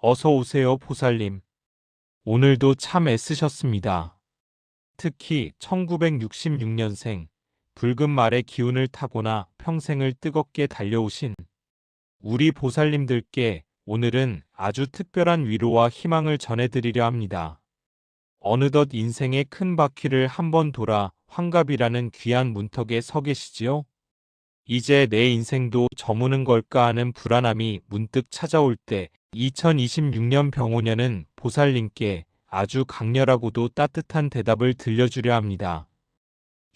어서 오세요, 보살님. 오늘도 참 애쓰셨습니다. 특히 1966년생, 붉은 말의 기운을 타고나 평생을 뜨겁게 달려오신 우리 보살님들께 오늘은 아주 특별한 위로와 희망을 전해드리려 합니다. 어느덧 인생의 큰 바퀴를 한번 돌아 환갑이라는 귀한 문턱에 서 계시지요? 이제 내 인생도 저무는 걸까 하는 불안함이 문득 찾아올 때 2026년 병오년은 보살님께 아주 강렬하고도 따뜻한 대답을 들려주려 합니다.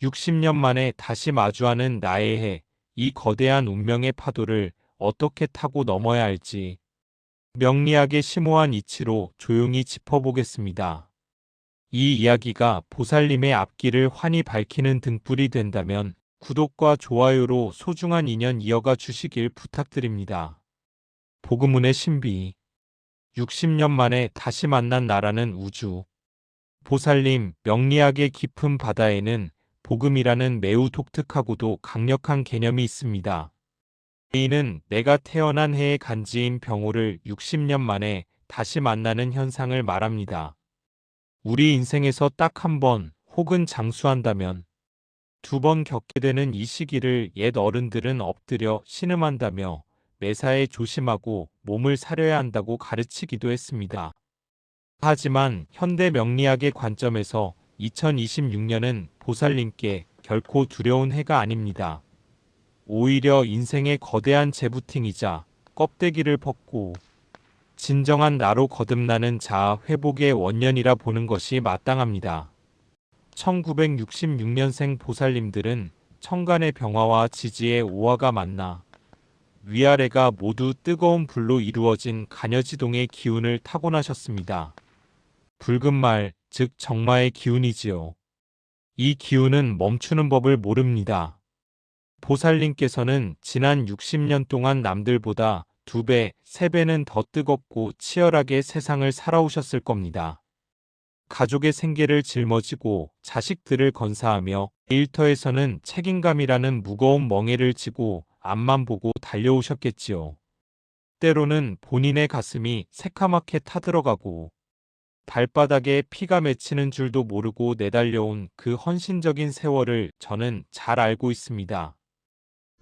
60년 만에 다시 마주하는 나의 해, 이 거대한 운명의 파도를 어떻게 타고 넘어야 할지 명리학의 심오한 이치로 조용히 짚어보겠습니다. 이 이야기가 보살님의 앞길을 환히 밝히는 등불이 된다면 구독과 좋아요로 소중한 인연 이어가 주시길 부탁드립니다. 복음운의 신비 60년 만에 다시 만난 나라는 우주 보살님 명리학의 깊은 바다에는 복음이라는 매우 독특하고도 강력한 개념이 있습니다. 이는 내가 태어난 해의 간지인 병오를 60년 만에 다시 만나는 현상을 말합니다. 우리 인생에서 딱 한 번 혹은 장수한다면 두 번 겪게 되는 이 시기를 옛 어른들은 엎드려 신음한다며 매사에 조심하고 몸을 사려야 한다고 가르치기도 했습니다. 하지만 현대 명리학의 관점에서 2026년은 보살님께 결코 두려운 해가 아닙니다. 오히려 인생의 거대한 재부팅이자 껍데기를 벗고 진정한 나로 거듭나는 자아 회복의 원년이라 보는 것이 마땅합니다. 1966년생 보살님들은 천간의 병화와 지지의 오화가 만나 위아래가 모두 뜨거운 불로 이루어진 간여지동의 기운을 타고나셨습니다. 붉은 말, 즉 정마의 기운이지요. 이 기운은 멈추는 법을 모릅니다. 보살님께서는 지난 60년 동안 남들보다 2배, 3배는 더 뜨겁고 치열하게 세상을 살아오셨을 겁니다. 가족의 생계를 짊어지고 자식들을 건사하며 일터에서는 책임감이라는 무거운 멍에를 지고 앞만 보고 달려오셨겠지요. 때로는 본인의 가슴이 새카맣게 타들어가고 발바닥에 피가 맺히는 줄도 모르고 내달려온 그 헌신적인 세월을 저는 잘 알고 있습니다.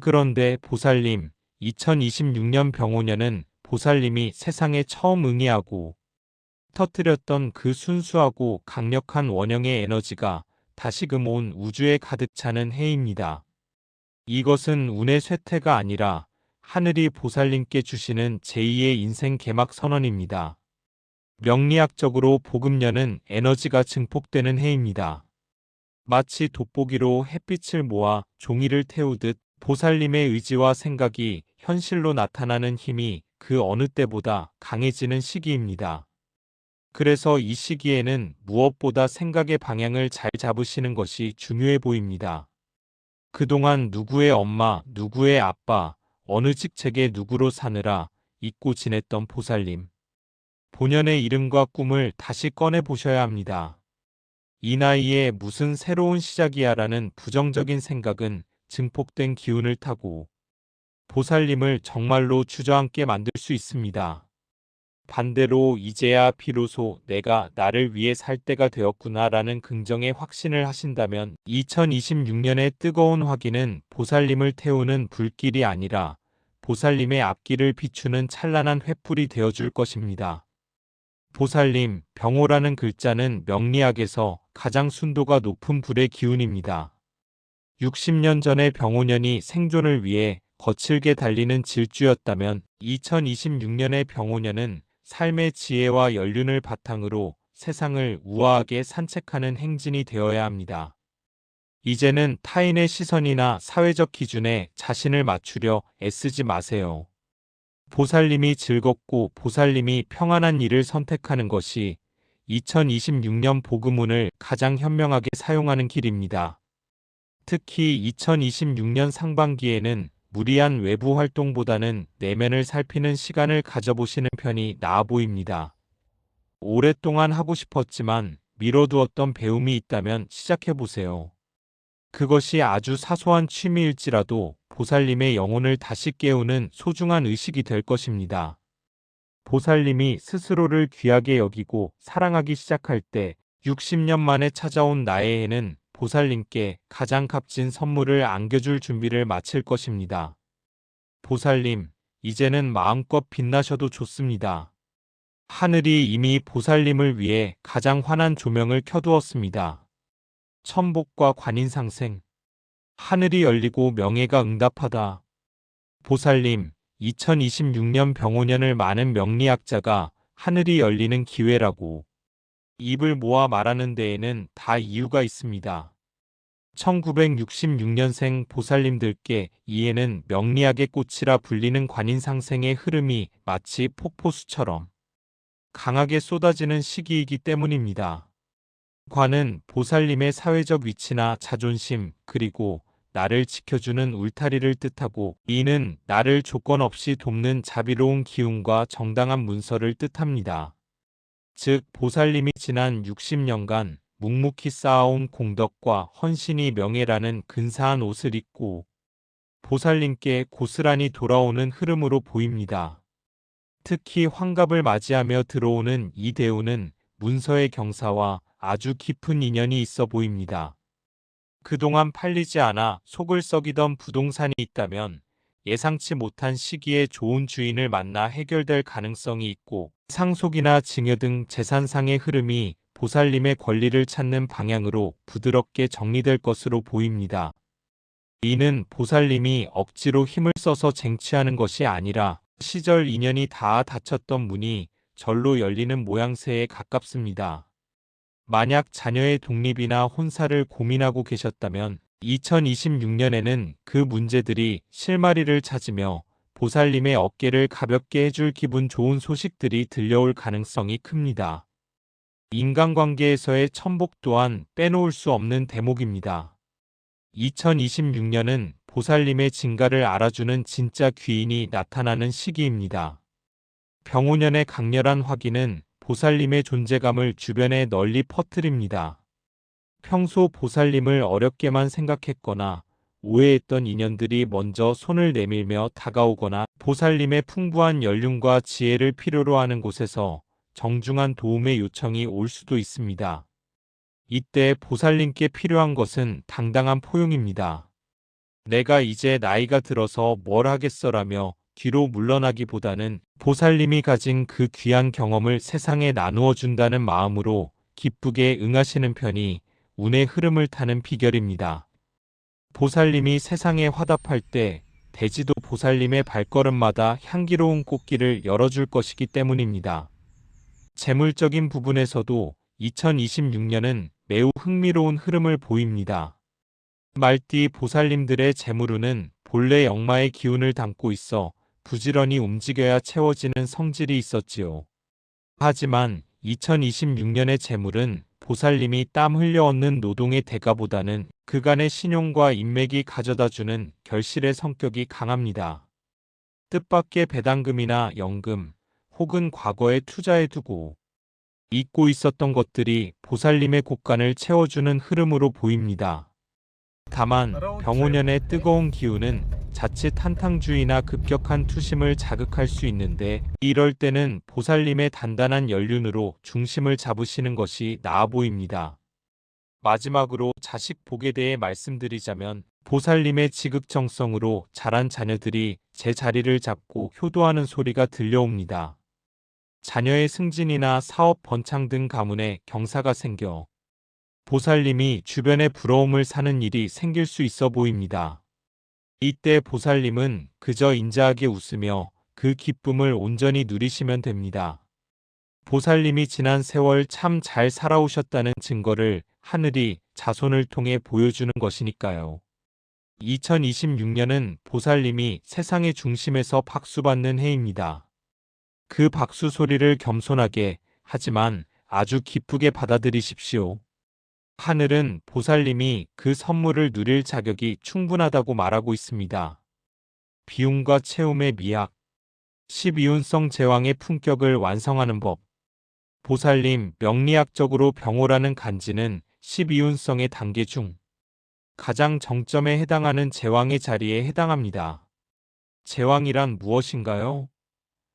그런데 보살님, 2026년 병오년은 보살님이 세상에 처음 응해하고 터뜨렸던 그 순수하고 강력한 원형의 에너지가 다시금 온 우주에 가득 차는 해입니다. 이것은 운의 쇠퇴가 아니라 하늘이 보살님께 주시는 제2의 인생 개막 선언입니다. 명리학적으로 복음년은 에너지가 증폭되는 해입니다. 마치 돋보기로 햇빛을 모아 종이를 태우듯 보살님의 의지와 생각이 현실로 나타나는 힘이 그 어느 때보다 강해지는 시기입니다. 그래서 이 시기에는 무엇보다 생각의 방향을 잘 잡으시는 것이 중요해 보입니다. 그동안 누구의 엄마, 누구의 아빠, 어느 직책에 누구로 사느라 잊고 지냈던 보살님. 본연의 이름과 꿈을 다시 꺼내 보셔야 합니다. 이 나이에 무슨 새로운 시작이야라는 부정적인 생각은 증폭된 기운을 타고 보살님을 정말로 주저앉게 만들 수 있습니다. 반대로 이제야 비로소 내가 나를 위해 살 때가 되었구나라는 긍정의 확신을 하신다면 2026년의 뜨거운 화기는 보살님을 태우는 불길이 아니라 보살님의 앞길을 비추는 찬란한 횃불이 되어줄 것입니다. 보살님, 병오라는 글자는 명리학에서 가장 순도가 높은 불의 기운입니다. 60년 전의 병오년이 생존을 위해 거칠게 달리는 질주였다면 2026년의 병오년은 삶의 지혜와 연륜을 바탕으로 세상을 우아하게 산책하는 행진이 되어야 합니다. 이제는 타인의 시선이나 사회적 기준에 자신을 맞추려 애쓰지 마세요. 보살님이 즐겁고 보살님이 평안한 일을 선택하는 것이 2026년 복음운을 가장 현명하게 사용하는 길입니다. 특히 2026년 상반기에는 무리한 외부 활동보다는 내면을 살피는 시간을 가져보시는 편이 나아 보입니다. 오랫동안 하고 싶었지만 미뤄두었던 배움이 있다면 시작해보세요. 그것이 아주 사소한 취미일지라도 보살님의 영혼을 다시 깨우는 소중한 의식이 될 것입니다. 보살님이 스스로를 귀하게 여기고 사랑하기 시작할 때 60년 만에 찾아온 나의 해는 보살님께 가장 값진 선물을 안겨줄 준비를 마칠 것입니다. 보살님, 이제는 마음껏 빛나셔도 좋습니다. 하늘이 이미 보살님을 위해 가장 환한 조명을 켜두었습니다. 천복과 관인상생. 하늘이 열리고 명예가 응답하다. 보살님, 2026년 병오년을 많은 명리학자가 하늘이 열리는 기회라고 입을 모아 말하는 데에는 다 이유가 있습니다. 1966년생 보살님들께 이해는 명리학의 꽃이라 불리는 관인상생의 흐름이 마치 폭포수처럼 강하게 쏟아지는 시기이기 때문입니다. 관은 보살님의 사회적 위치나 자존심, 그리고 나를 지켜주는 울타리를 뜻하고 이는 나를 조건 없이 돕는 자비로운 기운과 정당한 문서를 뜻합니다. 즉 보살님이 지난 60년간 묵묵히 쌓아온 공덕과 헌신이 명예라는 근사한 옷을 입고 보살님께 고스란히 돌아오는 흐름으로 보입니다. 특히 환갑을 맞이하며 들어오는 이 대우는 문서의 경사와 아주 깊은 인연이 있어 보입니다. 그동안 팔리지 않아 속을 썩이던 부동산이 있다면 예상치 못한 시기에 좋은 주인을 만나 해결될 가능성이 있고 상속이나 증여 등 재산상의 흐름이 보살님의 권리를 찾는 방향으로 부드럽게 정리될 것으로 보입니다. 이는 보살님이 억지로 힘을 써서 쟁취하는 것이 아니라 시절 인연이 닿아 닫혔던 문이 절로 열리는 모양새에 가깝습니다. 만약 자녀의 독립이나 혼사를 고민하고 계셨다면 2026년에는 그 문제들이 실마리를 찾으며 보살님의 어깨를 가볍게 해줄 기분 좋은 소식들이 들려올 가능성이 큽니다. 인간관계에서의 천복 또한 빼놓을 수 없는 대목입니다. 2026년은 보살님의 진가를 알아주는 진짜 귀인이 나타나는 시기입니다. 병오년의 강렬한 화기는 보살님의 존재감을 주변에 널리 퍼뜨립니다. 평소 보살님을 어렵게만 생각했거나 오해했던 인연들이 먼저 손을 내밀며 다가오거나 보살님의 풍부한 연륜과 지혜를 필요로 하는 곳에서 정중한 도움의 요청이 올 수도 있습니다. 이때 보살님께 필요한 것은 당당한 포용입니다. 내가 이제 나이가 들어서 뭘 하겠어라며 뒤로 물러나기보다는 보살님이 가진 그 귀한 경험을 세상에 나누어 준다는 마음으로 기쁘게 응하시는 편이 운의 흐름을 타는 비결입니다. 보살님이 세상에 화답할 때 대지도 보살님의 발걸음마다 향기로운 꽃길을 열어줄 것이기 때문입니다. 재물적인 부분에서도 2026년은 매우 흥미로운 흐름을 보입니다. 말띠 보살님들의 재물운은 본래 역마의 기운을 담고 있어 부지런히 움직여야 채워지는 성질이 있었지요. 하지만 2026년의 재물은 보살님이 땀 흘려 얻는 노동의 대가보다는 그간의 신용과 인맥이 가져다주는 결실의 성격이 강합니다. 뜻밖의 배당금이나 연금 혹은 과거에 투자해두고 잊고 있었던 것들이 보살님의 곳간을 채워주는 흐름으로 보입니다. 다만 병오년의 뜨거운 기운은 자칫 한탕주의나 급격한 투심을 자극할 수 있는데 이럴 때는 보살님의 단단한 연륜으로 중심을 잡으시는 것이 나아 보입니다. 마지막으로 자식 복에 대해 말씀드리자면 보살님의 지극정성으로 자란 자녀들이 제 자리를 잡고 효도하는 소리가 들려옵니다. 자녀의 승진이나 사업 번창 등 가문에 경사가 생겨 보살님이 주변의 부러움을 사는 일이 생길 수 있어 보입니다. 이때 보살님은 그저 인자하게 웃으며 그 기쁨을 온전히 누리시면 됩니다. 보살님이 지난 세월 참 잘 살아오셨다는 증거를 하늘이 자손을 통해 보여주는 것이니까요. 2026년은 보살님이 세상의 중심에서 박수받는 해입니다. 그 박수 소리를 겸손하게 하지만 아주 기쁘게 받아들이십시오. 하늘은 보살님이 그 선물을 누릴 자격이 충분하다고 말하고 있습니다. 비움과 채움의 미학, 12운성 제왕의 품격을 완성하는 법. 보살님 명리학적으로 병오라는 간지는 12운성의 단계 중 가장 정점에 해당하는 제왕의 자리에 해당합니다. 제왕이란 무엇인가요?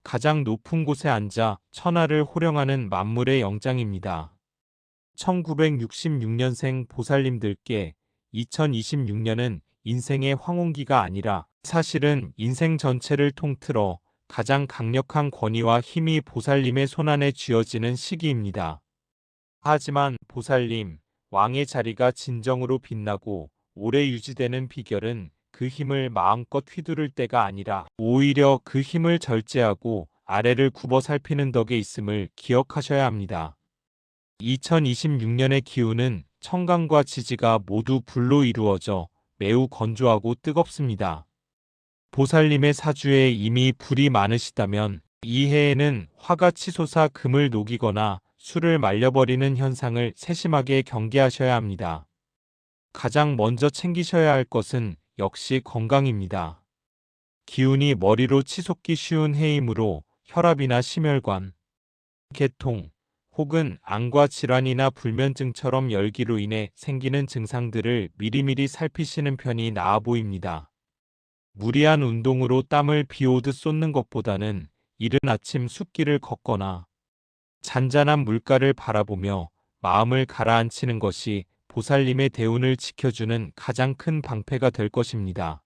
가장 높은 곳에 앉아 천하를 호령하는 만물의 영장입니다. 1966년생 보살님들께 2026년은 인생의 황혼기가 아니라 사실은 인생 전체를 통틀어 가장 강력한 권위와 힘이 보살님의 손안에 쥐어지는 시기입니다. 하지만 보살님, 왕의 자리가 진정으로 빛나고 오래 유지되는 비결은 그 힘을 마음껏 휘두를 때가 아니라 오히려 그 힘을 절제하고 아래를 굽어 살피는 덕에 있음을 기억하셔야 합니다. 2026년의 기운은 청강과 지지가 모두 불로 이루어져 매우 건조하고 뜨겁습니다. 보살님의 사주에 이미 불이 많으시다면 이 해에는 화가 치솟아 금을 녹이거나 술을 말려버리는 현상을 세심하게 경계하셔야 합니다. 가장 먼저 챙기셔야 할 것은 역시 건강입니다. 기운이 머리로 치솟기 쉬운 해이므로 혈압이나 심혈관, 계통, 혹은 안과 질환이나 불면증처럼 열기로 인해 생기는 증상들을 미리미리 살피시는 편이 나아 보입니다. 무리한 운동으로 땀을 비 오듯 쏟는 것보다는 이른 아침 숲길을 걷거나 잔잔한 물가를 바라보며 마음을 가라앉히는 것이 보살님의 대운을 지켜주는 가장 큰 방패가 될 것입니다.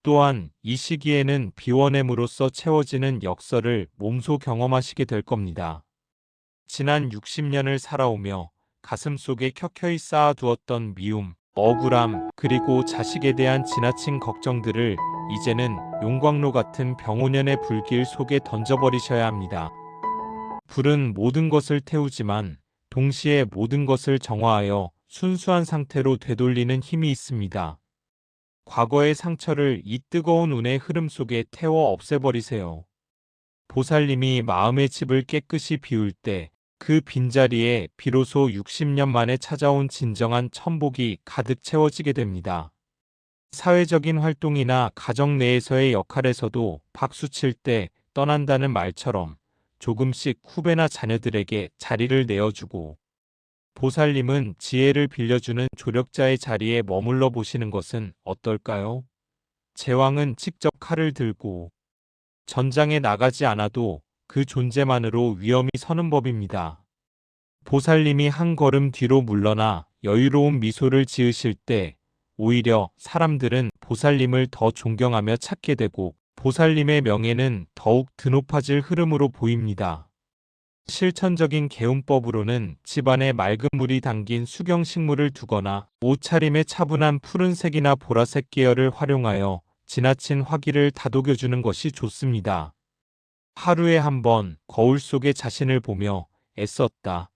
또한 이 시기에는 비워냄으로써 채워지는 역설을 몸소 경험하시게 될 겁니다. 지난 60년을 살아오며 가슴속에 켜켜이 쌓아두었던 미움, 억울함, 그리고 자식에 대한 지나친 걱정들을 이제는 용광로 같은 병오년의 불길 속에 던져버리셔야 합니다. 불은 모든 것을 태우지만 동시에 모든 것을 정화하여 순수한 상태로 되돌리는 힘이 있습니다. 과거의 상처를 이 뜨거운 운의 흐름 속에 태워 없애버리세요. 보살님이 마음의 집을 깨끗이 비울 때 그 빈자리에 비로소 60년 만에 찾아온 진정한 천복이 가득 채워지게 됩니다. 사회적인 활동이나 가정 내에서의 역할에서도 박수칠 때 떠난다는 말처럼 조금씩 후배나 자녀들에게 자리를 내어주고 보살님은 지혜를 빌려주는 조력자의 자리에 머물러 보시는 것은 어떨까요? 제왕은 직접 칼을 들고 전장에 나가지 않아도 그 존재만으로 위험이 서는 법입니다. 보살님이 한 걸음 뒤로 물러나 여유로운 미소를 지으실 때 오히려 사람들은 보살님을 더 존경하며 찾게 되고 보살님의 명예는 더욱 드높아질 흐름으로 보입니다. 실천적인 개운법으로는 집안에 맑은 물이 담긴 수경식물을 두거나 옷차림의 차분한 푸른색이나 보라색 계열을 활용하여 지나친 화기를 다독여주는 것이 좋습니다. 하루에 한 번 거울 속에 자신을 보며 애썼다,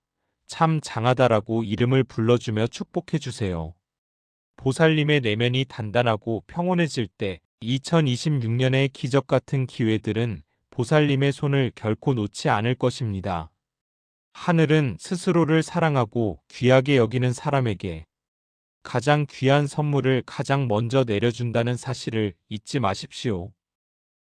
참 장하다라고 이름을 불러주며 축복해주세요. 보살님의 내면이 단단하고 평온해질 때 2026년의 기적 같은 기회들은 보살님의 손을 결코 놓지 않을 것입니다. 하늘은 스스로를 사랑하고 귀하게 여기는 사람에게 가장 귀한 선물을 가장 먼저 내려준다는 사실을 잊지 마십시오.